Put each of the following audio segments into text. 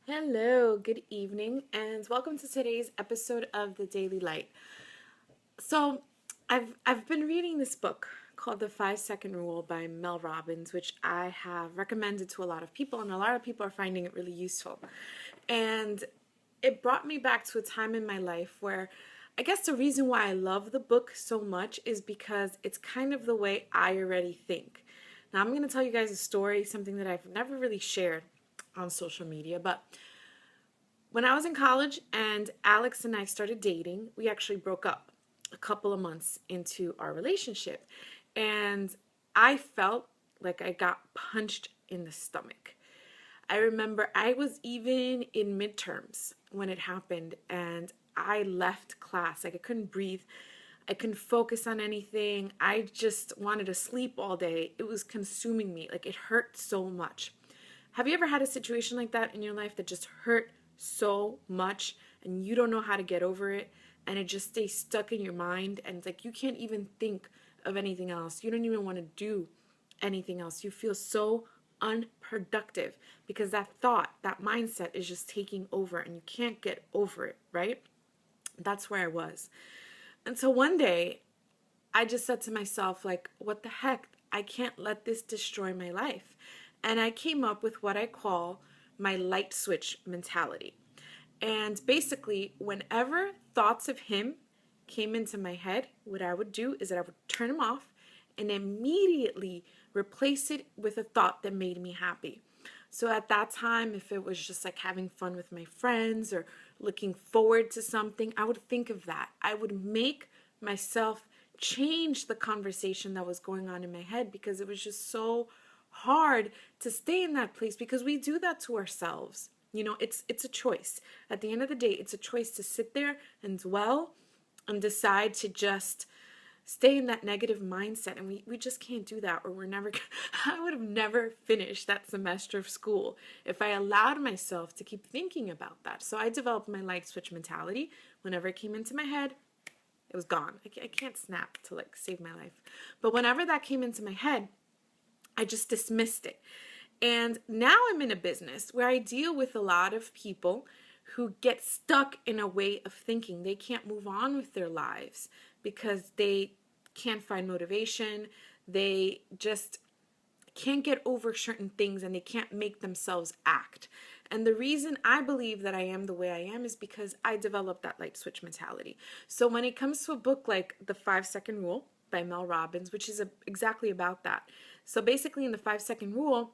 Hello, good evening, and welcome to today's episode of The Daily Light. So, I've been reading this book called The 5 Second Rule by Mel Robbins, which I have recommended to a lot of people, and a lot of people are finding it really useful. And it brought me back to a time in my life where I guess the reason why I love the book so much is because it's kind of the way I already think. Now, I'm going to tell you guys a story, something that I've never really shared on social media, but when I was in college and Alex and I started dating, we actually broke up a couple of months into our relationship. And I felt like I got punched in the stomach. I remember I was even in midterms when it happened, and I left class. Like, I couldn't breathe. I couldn't focus on anything. I just wanted to sleep all day. It was consuming me. Like, it hurt so much. Have you ever had a situation like that in your life that just hurt so much and you don't know how to get over it, and it just stays stuck in your mind, and it's like you can't even think of anything else? You don't even want to do anything else. You feel so unproductive because that thought, that mindset is just taking over and you can't get over it, right? That's where I was. And so one day I just said to myself, like, what the heck? I can't let this destroy my life. And I came up with what I call my light switch mentality. And basically, whenever thoughts of him came into my head, what I would do is that I would turn them off and immediately replace it with a thought that made me happy. So at that time, if it was just like having fun with my friends or looking forward to something, I would think of that. I would make myself change the conversation that was going on in my head because it was just so hard to stay in that place, because we do that to ourselves. You know, it's a choice. At the end of the day, it's a choice to sit there and dwell and decide to just stay in that negative mindset, and we just can't do that, or we're never I would have never finished that semester of school if I allowed myself to keep thinking about that. So I developed my light switch mentality. Whenever it came into my head, it was gone. I can't snap to like save my life, but whenever that came into my head, I just dismissed it. And now I'm in a business where I deal with a lot of people who get stuck in a way of thinking. They can't move on with their lives because they can't find motivation. They just can't get over certain things and they can't make themselves act. And the reason I believe that I am the way I am is because I developed that light switch mentality. So when it comes to a book like The 5 Second Rule by Mel Robbins, which is exactly about that. So basically, in the 5 second rule,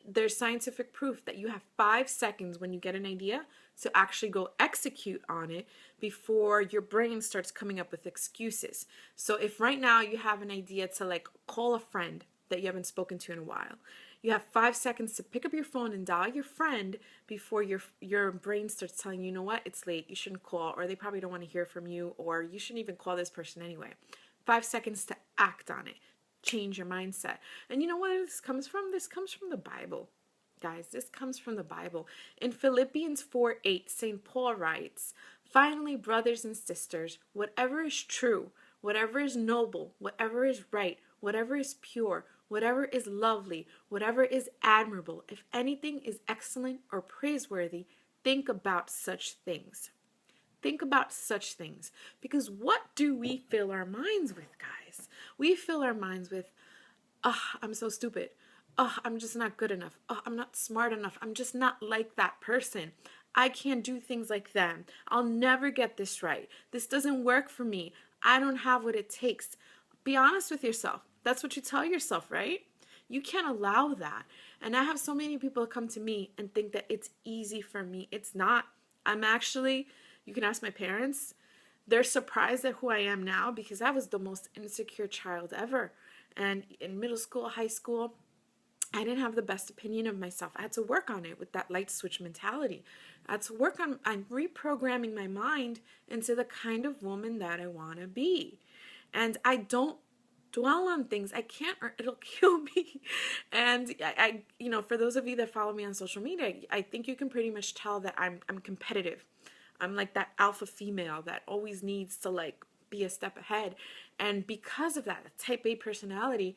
there's scientific proof that you have 5 seconds when you get an idea to actually go execute on it before your brain starts coming up with excuses. So if right now you have an idea to like call a friend that you haven't spoken to in a while, you have 5 seconds to pick up your phone and dial your friend before your brain starts telling you, you know what, it's late, you shouldn't call, or they probably don't want to hear from you, or you shouldn't even call this person anyway. 5 seconds to act on it. Change your mindset. And you know what this comes from? This comes from the Bible. Guys, this comes from the Bible. In Philippians 4:8, St. Paul writes, "Finally, brothers and sisters, whatever is true, whatever is noble, whatever is right, whatever is pure, whatever is lovely, whatever is admirable, if anything is excellent or praiseworthy, think about such things." Think about such things. Because what do we fill our minds with, guys? We fill our minds with, oh, I'm so stupid. Oh, I'm just not good enough. Oh, I'm not smart enough. I'm just not like that person. I can't do things like them. I'll never get this right. This doesn't work for me. I don't have what it takes. Be honest with yourself. That's what you tell yourself, right? You can't allow that. And I have so many people come to me and think that it's easy for me. It's not. I'm actually, you can ask my parents, they're surprised at who I am now because I was the most insecure child ever. And in middle school, high school, I didn't have the best opinion of myself. I had to work on it with that light switch mentality. I had to work on, I'm reprogramming my mind into the kind of woman that I want to be. And I don't dwell on things. I can't, or it'll kill me. And for those of you that follow me on social media, I think you can pretty much tell that I'm competitive. I'm like that alpha female that always needs to like be a step ahead. And because of that type A personality,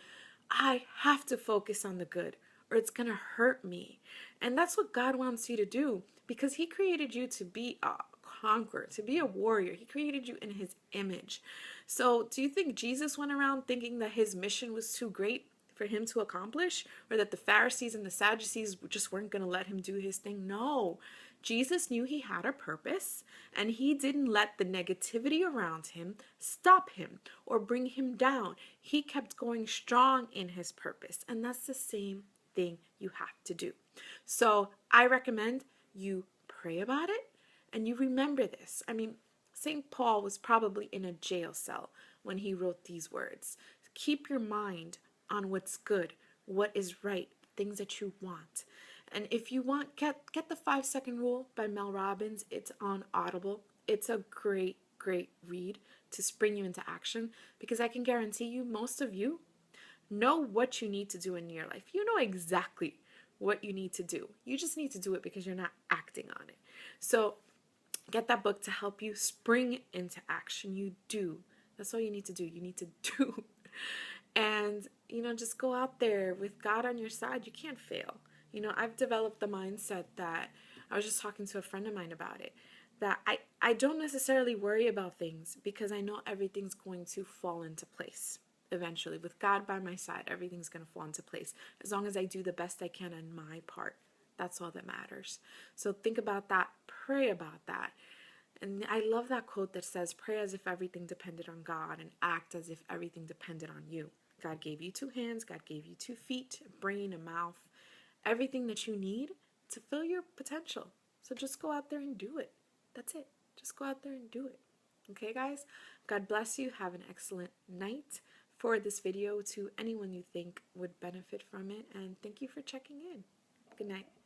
I have to focus on the good, or it's going to hurt me. And that's what God wants you to do, because he created you to be a conqueror, to be a warrior. He created you in his image. So do you think Jesus went around thinking that his mission was too great for him to accomplish, or that the Pharisees and the Sadducees just weren't going to let him do his thing? No. Jesus knew he had a purpose, and he didn't let the negativity around him stop him or bring him down. He kept going strong in his purpose, and that's the same thing you have to do. So I recommend you pray about it and you remember this. I mean, St. Paul was probably in a jail cell when he wrote these words. Keep your mind on what's good, what is right, things that you want. And if you want, get the 5-second rule by Mel Robbins. It's on Audible. It's a great read to spring you into action, because I can guarantee you, most of you know what you need to do in your life. You know exactly what you need to do. You just need to do it because you're not acting on it. So get that book to help you spring into action. You do. That's all you need to do. You need to do. And, just go out there with God on your side. You can't fail. I've developed the mindset that, I was just talking to a friend of mine about it, that I don't necessarily worry about things because I know everything's going to fall into place. Eventually, with God by my side, everything's going to fall into place. As long as I do the best I can on my part, that's all that matters. So think about that, pray about that. And I love that quote that says, pray as if everything depended on God and act as if everything depended on you. God gave you 2 hands, God gave you 2 feet, a brain, a mouth, everything that you need to fill your potential. So just go out there and do it. That's it. Just go out there and do it. Okay, guys? God bless you. Have an excellent night. Forward this video to anyone you think would benefit from it. And thank you for checking in. Good night.